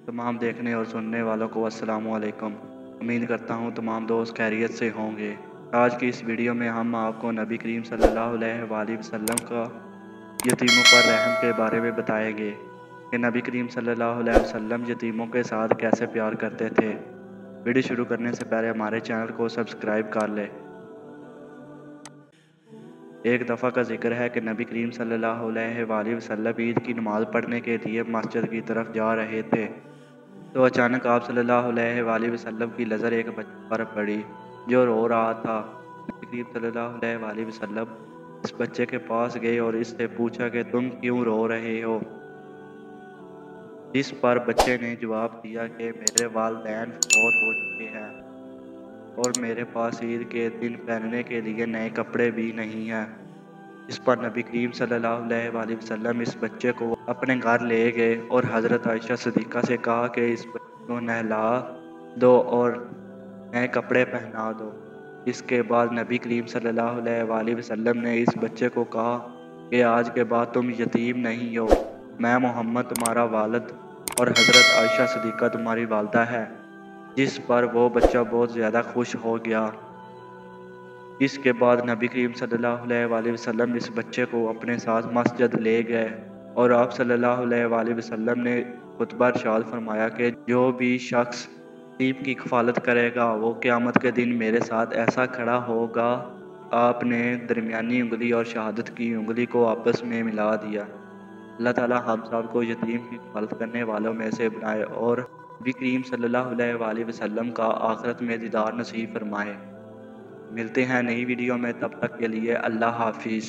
तमाम देखने और सुनने वालों को अस्सलाम वालेकुम। उम्मीद करता हूँ तमाम दोस्त खैरियत से होंगे। आज की इस वीडियो में हम आपको नबी करीम सल्लल्लाहु अलैहि वसल्लम का यतीमों पर रहम के बारे में बताएंगे कि नबी करीम सल्लल्लाहु अलैहि वसल्लम यतीमों के साथ कैसे प्यार करते थे। वीडियो शुरू करने से पहले हमारे चैनल को सब्सक्राइब कर लें। एक दफ़ा का जिक्र है कि नबी करीम सल्लल्लाहु अलैहि वसल्लम ईद की नमाज़ पढ़ने के लिए मस्जिद की तरफ जा रहे थे तो अचानक आप सल्लल्लाहु अलैहि वसल्लम की नज़र एक बच्चे पर पड़ी जो रो रहा था। नबी करीम सल्लल्लाहु अलैहि वसल्लम इस बच्चे के पास गए और इससे पूछा कि तुम क्यों रो रहे हो। जिस पर बच्चे ने जवाब दिया कि मेरे वालिदैन फौत हो चुके हैं और मेरे पास ईद के दिन पहनने के लिए नए कपड़े भी नहीं हैं। इस पर नबी करीम सल्लल्लाहु अलैहि वसल्लम इस बच्चे को अपने घर ले गए और हज़रत आयशा सिद्दीक़ा से कहा कि इस बच्चे को नहला दो और नए कपड़े पहना दो। इसके बाद नबी करीम सल्लल्लाहु अलैहि वसल्लम ने इस बच्चे को कहा कि आज के बाद तुम यतीम नहीं हो, मैं मोहम्मद तुम्हारा वालिद और हज़रत आयशा सिद्दीक़ा तुम्हारी वालिदा है। जिस पर वो बच्चा बहुत ज़्यादा खुश हो गया। इसके बाद नबी करीम सल्लल्लाहु अलैहि वसल्लम इस बच्चे को अपने साथ मस्जिद ले गए और आप सल्लल्लाहु अलैहि वसल्लम ने खुतबा इरशाद फरमाया कि जो भी शख्स यतीम की कफ़ालत करेगा वो क़यामत के दिन मेरे साथ ऐसा खड़ा होगा। आपने दरमियानी उंगली और शहादत की उंगली को आपस में मिला दिया। अल्लाह ताला हम सब को यतीम की कफ़ालत करने वालों में से बनाए और नबी करीम सल्लल्लाहु अलैहि वसल्लम का आखिरत में दीदार नसीब फरमाए। मिलते हैं नई वीडियो में, तब तक के लिए अल्लाह हाफिज़।